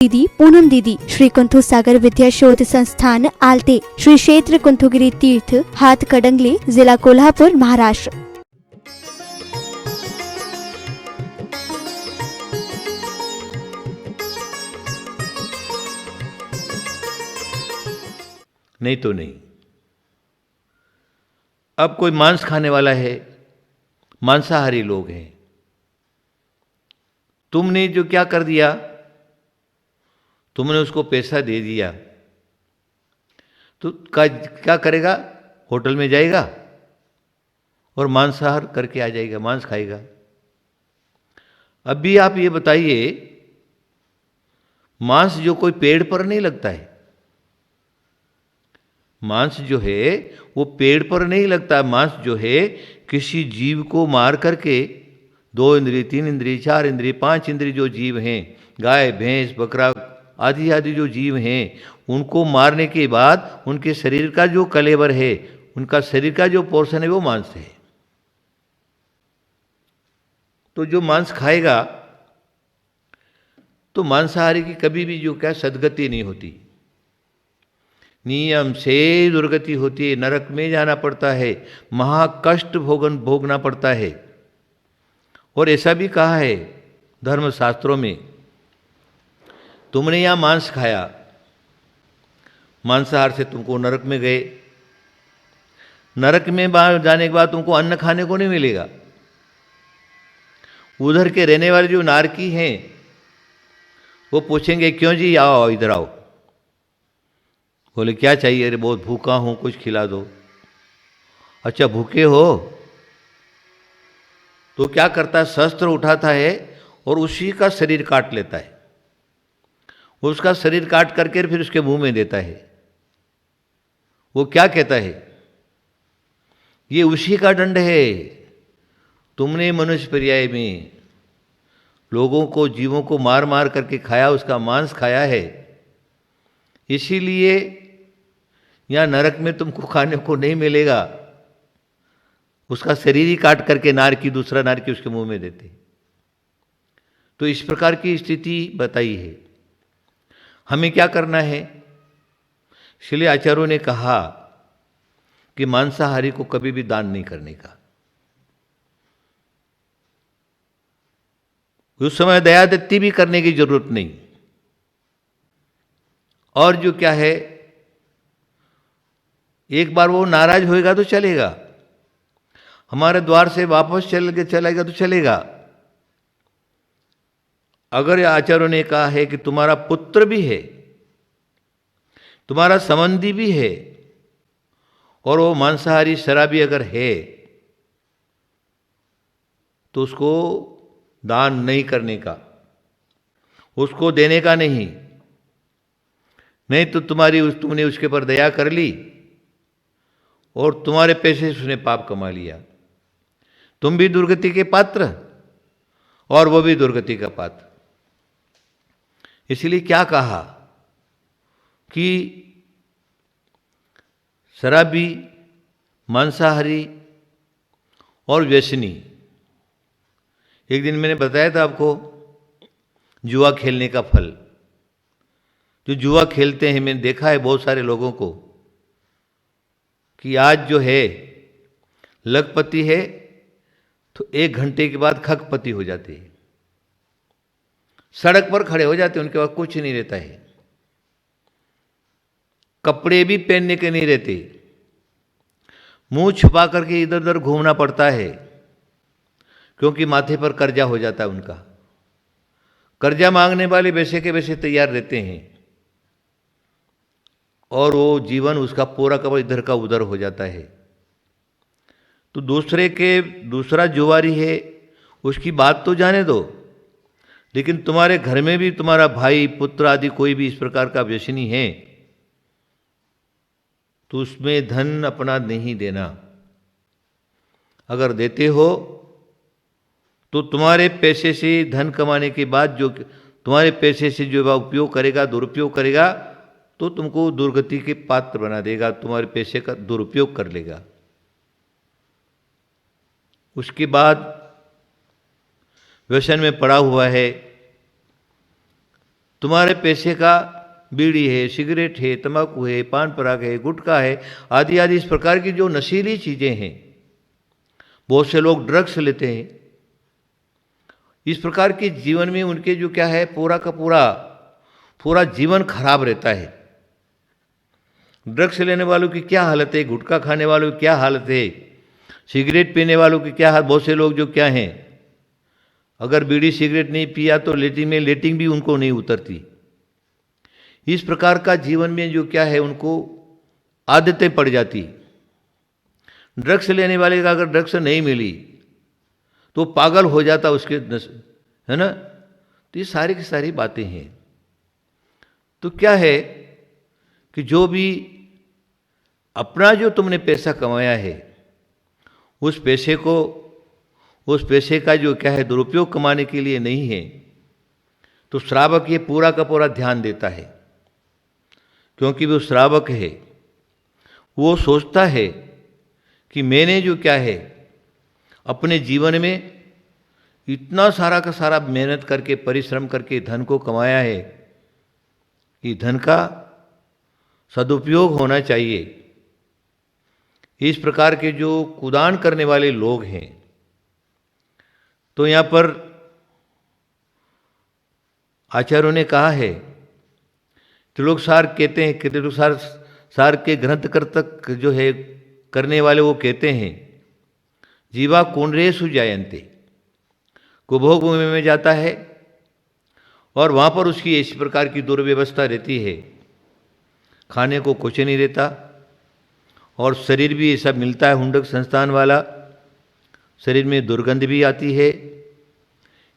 दीदी पूनम दीदी श्री कुंथु सागर विद्या शोध संस्थान आलते श्री क्षेत्र कुंथुगिरी तीर्थ हाथ कडंगले जिला कोल्हापुर महाराष्ट्र। नहीं तो नहीं। अब कोई मांस खाने वाला है, मांसाहारी लोग हैं, तुमने जो क्या कर दिया, तुमने उसको पैसा दे दिया तो क्या करेगा? होटल में जाएगा और मांसाहार करके आ जाएगा, मांस खाएगा। अभी आप ये बताइए, मांस जो कोई पेड़ पर नहीं लगता है, मांस जो है वो पेड़ पर नहीं लगता। मांस जो है किसी जीव को मार करके, 2 इंद्रिय, 3 इंद्रिय, 4 इंद्रिय, 5 इंद्रिय जो जीव हैं, गाय भैंस बकरा आदि आदि जो जीव हैं, उनको मारने के बाद उनके शरीर का जो कलेवर है, उनका शरीर का जो पोर्शन है वो मांस है। तो जो मांस खाएगा तो मांसाहारी की कभी भी जो क्या सदगति नहीं होती, नियम से दुर्गति होती है, नरक में जाना पड़ता है, महाकष्ट भोगना पड़ता है। और ऐसा भी कहा है धर्मशास्त्रों में, तुमने यहाँ मांस खाया, मांसाहार से तुमको नरक में गए, नरक में जाने के बाद तुमको अन्न खाने को नहीं मिलेगा। उधर के रहने वाले जो नारकी हैं वो पूछेंगे, क्यों जी, आओ इधर आओ। बोले क्या चाहिए? अरे बहुत भूखा हूं, कुछ खिला दो। अच्छा भूखे हो? तो क्या करता है, शस्त्र उठाता है और उसी का शरीर काट लेता है, उसका शरीर काट करके फिर उसके मुंह में देता है। वो क्या कहता है, ये उसी का दंड है, तुमने मनुष्य पर्याय में लोगों को, जीवों को मार मार करके खाया, उसका मांस खाया है, इसीलिए यहाँ नरक में तुमको खाने को नहीं मिलेगा। उसका शरीर ही काट करके नारकी, दूसरा नारकी उसके मुंह में देते। तो इस प्रकार की स्थिति बताई है। हमें क्या करना है? इसलिए आचार्यों ने कहा कि मांसाहारी को कभी भी दान नहीं करने का। उस समय दयादत्ती भी करने की जरूरत नहीं। और जो क्या है, एक बार वो नाराज होएगा तो चलेगा, हमारे द्वार से वापस चलेगा तो चलेगा। अगर आचार्यों ने कहा है कि तुम्हारा पुत्र भी है, तुम्हारा संबंधी भी है, और वो मांसाहारी शराबी अगर है, तो उसको दान नहीं करने का, उसको देने का नहीं। नहीं तो तुमने उसके ऊपर दया कर ली और तुम्हारे पैसे से उसने पाप कमा लिया, तुम भी दुर्गति के पात्र और वो भी दुर्गति का पात्र। इसलिए क्या कहा कि शराबी, मांसाहारी और व्यसनी, एक दिन मैंने बताया था आपको जुआ खेलने का फल। जो जुआ खेलते हैं, मैंने देखा है बहुत सारे लोगों को कि आज जो है लखपति है तो 1 घंटे के बाद खगपति हो जाते हैं, सड़क पर खड़े हो जाते हैं, उनके पास कुछ नहीं रहता है, कपड़े भी पहनने के नहीं रहते, मुंह छुपा करके इधर उधर घूमना पड़ता है, क्योंकि माथे पर कर्जा हो जाता है उनका। कर्जा मांगने वाले वैसे के वैसे तैयार रहते हैं और वो जीवन उसका पूरा का इधर का उधर हो जाता है। तो दूसरा जुआरी है, उसकी बात तो जाने दो, लेकिन तुम्हारे घर में भी तुम्हारा भाई, पुत्र आदि कोई भी इस प्रकार का व्यसनी है तो उसमें धन अपना नहीं देना। अगर देते हो तो तुम्हारे पैसे से धन कमाने के बाद जो तुम्हारे पैसे से जो उपयोग करेगा, दुरुपयोग करेगा, तो तुमको दुर्गति के पात्र बना देगा, तुम्हारे पैसे का दुरुपयोग कर लेगा। उसके बाद व्यसन में पड़ा हुआ है, तुम्हारे पैसे का बीड़ी है, सिगरेट है, तंबाकू है, पान पराग है, गुटखा है, आदि आदि इस प्रकार की जो नशीली चीज़ें हैं। बहुत से लोग ड्रग्स लेते हैं। इस प्रकार के जीवन में उनके जो क्या है, पूरा का पूरा जीवन खराब रहता है। ड्रग्स लेने वालों की क्या हालत है, गुटखा खाने वालों की क्या हालत है, सिगरेट पीने वालों की क्या हालत। बहुत से लोग जो क्या हैं, अगर बीड़ी सिगरेट नहीं पिया तो लेटिंग भी उनको नहीं उतरती। इस प्रकार का जीवन में जो क्या है, उनको आदतें पड़ जाती। ड्रग्स लेने वाले का अगर ड्रग्स नहीं मिली तो पागल हो जाता उसके है ना। तो ये सारी की सारी बातें हैं। तो क्या है कि जो भी अपना जो तुमने पैसा कमाया है, उस पैसे का जो क्या है दुरुपयोग कमाने के लिए नहीं है। तो श्रावक ये पूरा का पूरा ध्यान देता है, क्योंकि वो श्रावक है। वो सोचता है कि मैंने जो क्या है अपने जीवन में इतना सारा का सारा मेहनत करके परिश्रम करके धन को कमाया है, ये धन का सदुपयोग होना चाहिए। इस प्रकार के जो कुदान करने वाले लोग हैं, तो यहाँ पर आचार्यों ने कहा है, त्रिलोकसार कहते हैं कि त्रिलोकसार के ग्रंथकर्तक जो है करने वाले वो कहते हैं, जीवा कुंडरेषु जायन्ते, कुभोग भूमि में जाता है और वहाँ पर उसकी इस प्रकार की दुर्व्यवस्था रहती है, खाने को कुछ नहीं रहता और शरीर भी ऐसा मिलता है हुंडक संस्थान वाला, शरीर में दुर्गंध भी आती है।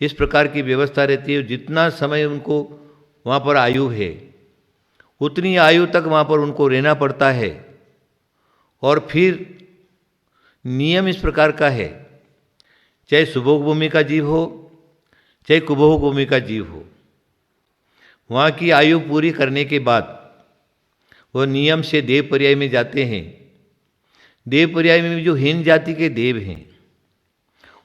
इस प्रकार की व्यवस्था रहती है। जितना समय उनको वहाँ पर आयु है, उतनी आयु तक वहाँ पर उनको रहना पड़ता है। और फिर नियम इस प्रकार का है, चाहे सुभोग भूमि का जीव हो चाहे कुभोग भूमि का जीव हो, वहाँ की आयु पूरी करने के बाद वो नियम से देव पर्याय में जाते हैं। देव पर्याय में जो हीन जाति के देव हैं,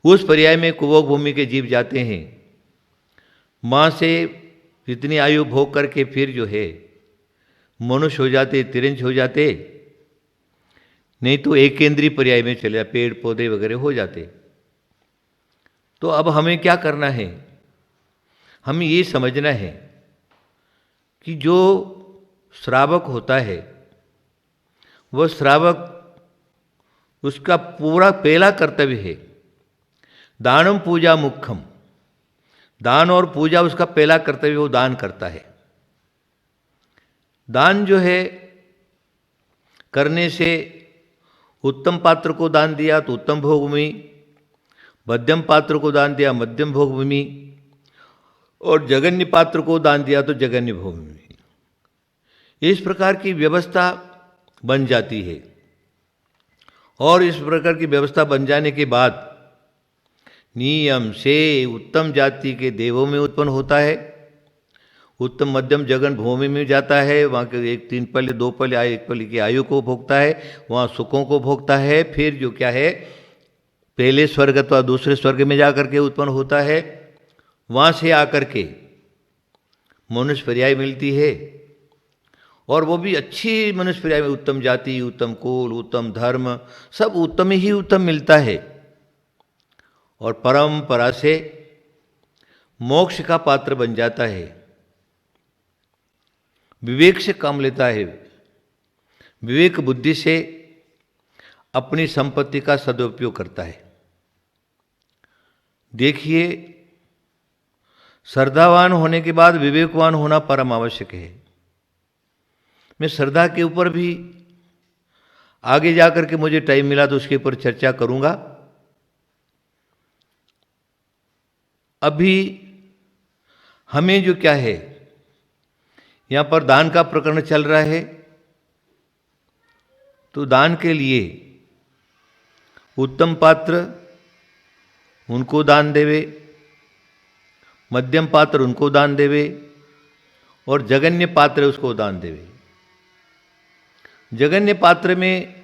उस पर्याय में कुभोग भूमि के जीव जाते हैं। माँ से इतनी आयु भोग करके फिर जो है मनुष्य हो जाते, तिरंज हो जाते, नहीं तो एक केंद्रीय पर्याय में चले जाते, पेड़ पौधे वगैरह हो जाते। तो अब हमें क्या करना है, हमें ये समझना है कि जो श्रावक होता है, वह श्रावक उसका पूरा पहला कर्तव्य है दानम पूजा मुख्यम। दान और पूजा उसका पहला कर्तव्य, वो दान करता है। दान जो है करने से उत्तम पात्र को दान दिया तो उत्तम भोग भूमि, मध्यम पात्र को दान दिया मध्यम भोग भूमि, और जगन्य पात्र को दान दिया तो जगन्य भोग भूमि। इस प्रकार की व्यवस्था बन जाती है। और इस प्रकार की व्यवस्था बन जाने के बाद नियम से उत्तम जाति के देवों में उत्पन्न होता है, उत्तम मध्यम जगन भूमि में जाता है, वहाँ के एक 3 पल 2 पल एक पल की आयु को भोगता है, वहाँ सुखों को भोगता है। फिर जो क्या है पहले स्वर्ग अथवा दूसरे स्वर्ग में जा करके उत्पन्न होता है, वहाँ से आकर के मनुष्य पर्याय मिलती है, और वो भी अच्छी मनुष्य पर्याय में उत्तम जाति, उत्तम कुल, उत्तम धर्म, सब उत्तम ही उत्तम मिलता है। और परंपरा से मोक्ष का पात्र बन जाता है। विवेक से काम लेता है, विवेक बुद्धि से अपनी संपत्ति का सदुपयोग करता है। देखिए, श्रद्धावान होने के बाद विवेकवान होना परम आवश्यक है। मैं श्रद्धा के ऊपर भी आगे जाकर के मुझे टाइम मिला तो उसके ऊपर चर्चा करूंगा। अभी हमें जो क्या है, यहाँ पर दान का प्रकरण चल रहा है, तो दान के लिए उत्तम पात्र उनको दान देवे, मध्यम पात्र उनको दान देवे, और जगन्य पात्र उसको दान देवे। जगन्य पात्र में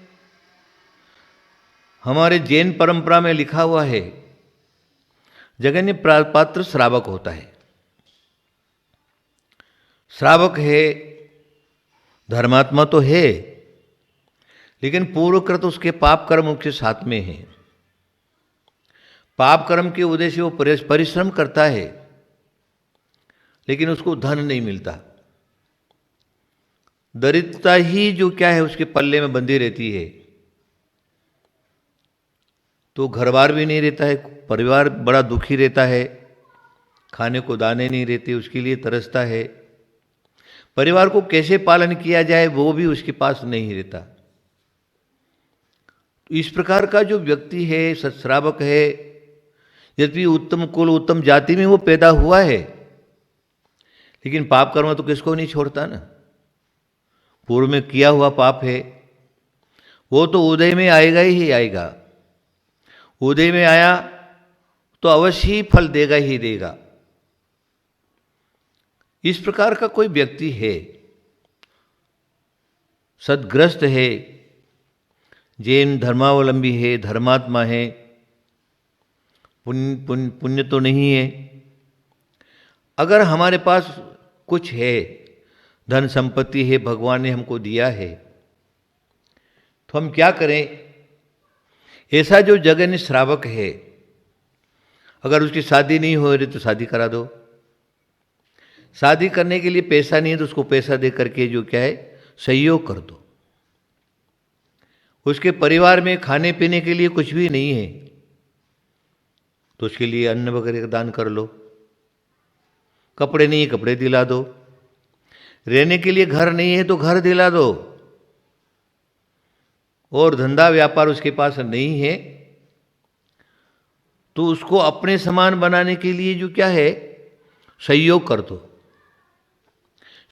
हमारे जैन परंपरा में लिखा हुआ है, जगन्य पात्र श्रावक होता है। श्रावक है, धर्मात्मा तो है, लेकिन पूर्वकृत उसके पाप कर्म उसके साथ में है। पाप कर्म के उदय से वो परिश्रम करता है, लेकिन उसको धन नहीं मिलता। दरिद्रता ही जो क्या है उसके पल्ले में बंधी रहती है। तो घर बार भी नहीं रहता है, परिवार बड़ा दुखी रहता है, खाने को दाने नहीं रहते, उसके लिए तरसता है। परिवार को कैसे पालन किया जाए वो भी उसके पास नहीं रहता। इस प्रकार का जो व्यक्ति है, सत्श्रावक है, यद्यपि उत्तम कुल उत्तम जाति में वो पैदा हुआ है, लेकिन पाप कर्म तो किसको नहीं छोड़ता ना। पूर्व में किया हुआ पाप है वो तो उदय में आएगा ही आएगा। उदय में आया तो अवश्य ही फल देगा ही देगा। इस प्रकार का कोई व्यक्ति है, सद्ग्रस्त है, जैन धर्मावलंबी है, धर्मात्मा है, पुण्य तो नहीं है। अगर हमारे पास कुछ है, धन संपत्ति है, भगवान ने हमको दिया है, तो हम क्या करें? ऐसा जो जगन श्रावक है, अगर उसकी शादी नहीं हो रही तो शादी करा दो। शादी करने के लिए पैसा नहीं है तो उसको पैसा दे करके जो क्या है सहयोग कर दो। उसके परिवार में खाने पीने के लिए कुछ भी नहीं है तो उसके लिए अन्न वगैरह का दान कर लो। कपड़े नहीं है कपड़े दिला दो। रहने के लिए घर नहीं है तो घर दिला दो। और धंधा व्यापार उसके पास नहीं है तो उसको अपने समान बनाने के लिए जो क्या है सहयोग कर दो।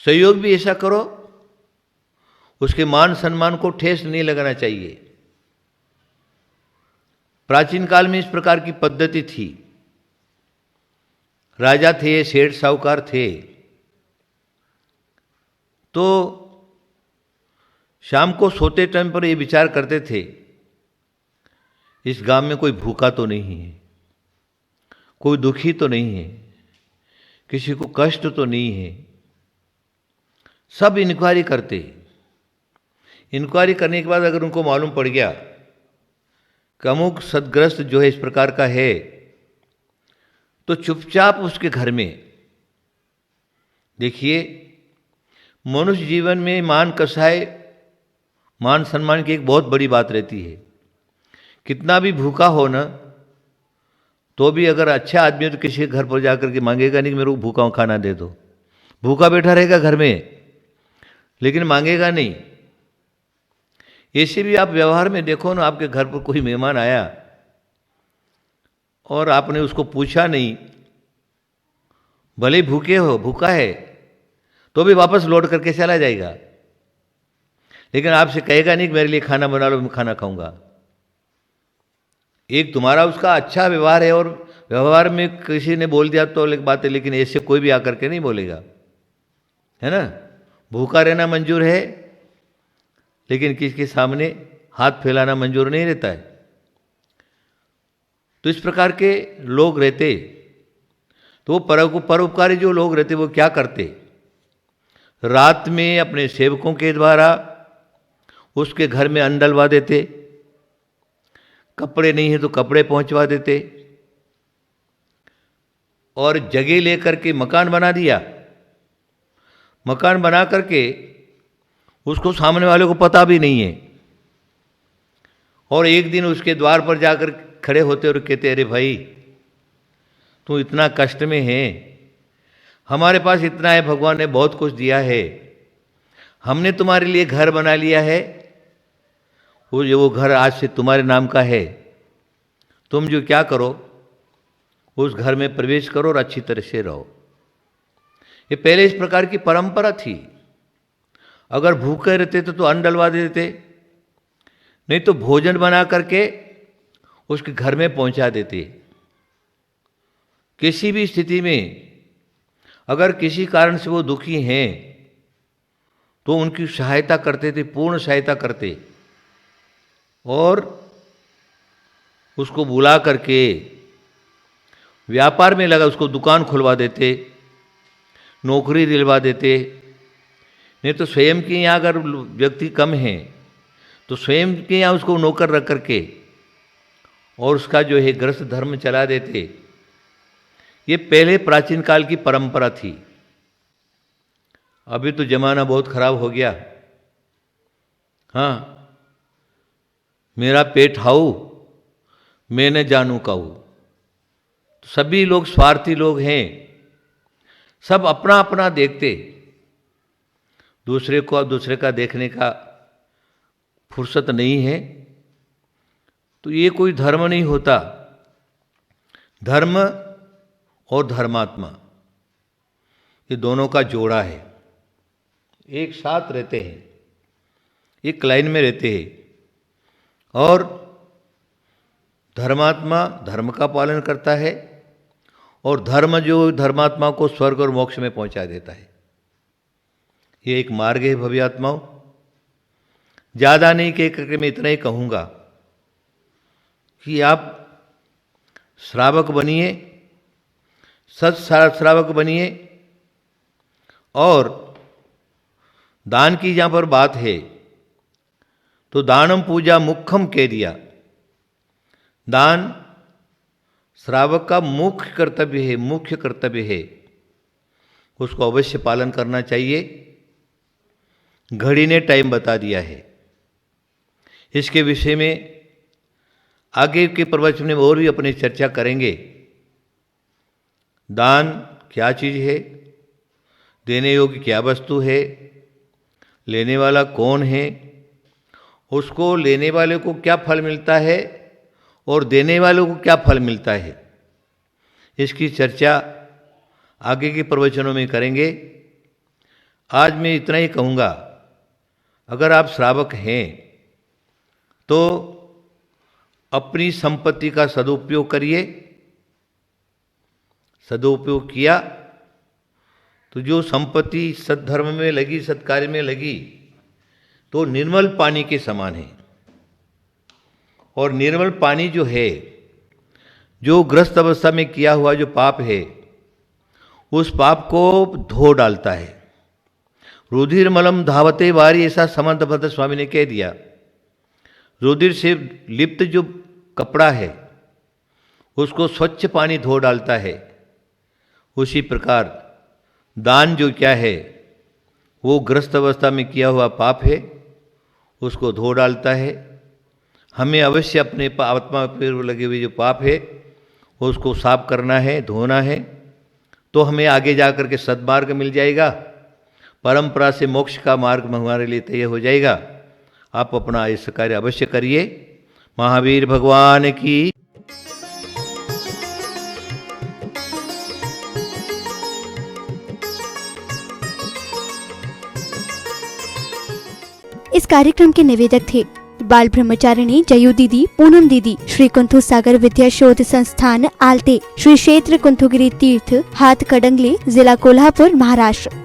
सहयोग भी ऐसा करो उसके मान सम्मान को ठेस नहीं लगाना चाहिए। प्राचीन काल में इस प्रकार की पद्धति थी। राजा थे, सेठ साहूकार थे, तो शाम को सोते टाइम पर ये विचार करते थे इस गांव में कोई भूखा तो नहीं है, कोई दुखी तो नहीं है, किसी को कष्ट तो नहीं है। सब इंक्वायरी करते। इंक्वायरी करने के बाद अगर उनको मालूम पड़ गया कि अमुक सदग्रस्त जो है इस प्रकार का है, तो चुपचाप उसके घर में, देखिए मनुष्य जीवन में मान कसाय, मान सम्मान की एक बहुत बड़ी बात रहती है। कितना भी भूखा हो ना तो भी अगर अच्छा आदमी है तो किसी के घर पर जाकर के मांगेगा नहीं कि मेरे को भूखा हूँ खाना दे दो। भूखा बैठा रहेगा घर में लेकिन मांगेगा नहीं। ऐसे भी आप व्यवहार में देखो ना, आपके घर पर कोई मेहमान आया और आपने उसको पूछा नहीं, भले ही भूखा है तो भी वापस लौट करके चला जाएगा, लेकिन आपसे कहेगा नहीं कि मेरे लिए खाना बना लो, मैं खाना खाऊंगा। एक तुम्हारा उसका अच्छा व्यवहार है और व्यवहार में किसी ने बोल दिया तो अलग बात है, लेकिन ऐसे कोई भी आकर के नहीं बोलेगा, है ना। भूखा रहना मंजूर है लेकिन किसके सामने हाथ फैलाना मंजूर नहीं रहता है। तो इस प्रकार के लोग रहते, तो वो परोपकारी जो लोग रहते वो क्या करते, रात में अपने सेवकों के द्वारा उसके घर में अन्न डलवा देते। कपड़े नहीं है तो कपड़े पहुंचवा देते और जगह लेकर के मकान बना दिया। मकान बना करके उसको सामने वाले को पता भी नहीं है, और एक दिन उसके द्वार पर जाकर खड़े होते और कहते, अरे भाई तू इतना कष्ट में है, हमारे पास इतना है, भगवान ने बहुत कुछ दिया है, हमने तुम्हारे लिए घर बना लिया है, वो घर आज से तुम्हारे नाम का है, तुम जो क्या करो उस घर में प्रवेश करो और अच्छी तरह से रहो। ये पहले इस प्रकार की परंपरा थी। अगर भूखे रहते तो अन्न डलवा देते, नहीं तो भोजन बना करके उसके घर में पहुंचा देते। किसी भी स्थिति में अगर किसी कारण से वो दुखी हैं तो उनकी सहायता करते थे, पूर्ण सहायता करते, और उसको बुला करके व्यापार में लगा, उसको दुकान खुलवा देते, नौकरी दिलवा देते। नहीं तो स्वयं के यहाँ अगर व्यक्ति कम है तो स्वयं के यहाँ उसको नौकर रख करके और उसका जो है गृहस्थ धर्म चला देते। ये पहले प्राचीन काल की परंपरा थी। अभी तो जमाना बहुत खराब हो गया। हाँ, मेरा पेट हाउ मैं न जानू काऊ। तो सभी लोग स्वार्थी लोग हैं, सब अपना अपना देखते, दूसरे को दूसरे का देखने का फुर्सत नहीं है। तो ये कोई धर्म नहीं होता। धर्म और धर्मात्मा ये दोनों का जोड़ा है, एक साथ रहते हैं, एक लाइन में रहते हैं। और धर्मात्मा धर्म का पालन करता है और धर्म जो धर्मात्मा को स्वर्ग और मोक्ष में पहुंचा देता है। ये एक मार्ग है भव्य आत्माओं। ज़्यादा नहीं कह करके मैं इतना ही कहूँगा कि आप श्रावक बनिए, सत श्रावक बनिए। और दान की जहाँ पर बात है तो दानम पूजा मुख्यम कह दिया। दान श्रावक का मुख्य कर्तव्य है, मुख्य कर्तव्य है, उसको अवश्य पालन करना चाहिए। घड़ी ने टाइम बता दिया है। इसके विषय में आगे के प्रवचन में और भी अपनी चर्चा करेंगे। दान क्या चीज़ है, देने योग्य क्या वस्तु है, लेने वाला कौन है, उसको लेने वाले को क्या फल मिलता है और देने वालों को क्या फल मिलता है, इसकी चर्चा आगे के प्रवचनों में करेंगे। आज मैं इतना ही कहूँगा, अगर आप श्रावक हैं तो अपनी संपत्ति का सदुपयोग करिए। सदुपयोग किया तो जो संपत्ति सद्धर्म में लगी, सत्कार्य में लगी, तो निर्मल पानी के समान है। और निर्मल पानी जो है, जो ग्रस्त अवस्था में किया हुआ जो पाप है, उस पाप को धो डालता है। रुधिर मलम धावते वारी, ऐसा समंत भद्र स्वामी ने कह दिया। रुधिर से लिप्त जो कपड़ा है उसको स्वच्छ पानी धो डालता है। उसी प्रकार दान जो क्या है, वो ग्रस्त अवस्था में किया हुआ पाप है, उसको धो डालता है। हमें अवश्य अपने आत्मा पर लगे हुए जो पाप है उसको साफ करना है, धोना है, तो हमें आगे जा कर के सद्मार्ग मिल जाएगा। परंपरा से मोक्ष का मार्ग हमारे लिए तय हो जाएगा। आप अपना इस कार्य अवश्य करिए। महावीर भगवान की। इस कार्यक्रम के निवेदक थे बाल ब्रह्मचारिणी जयू दीदी, पूनम दीदी, श्री कुंथु सागर विद्या शोध संस्थान आलते, श्री क्षेत्र कुंथुगिरी तीर्थ हाथ कडंगली, जिला कोल्हापुर, महाराष्ट्र।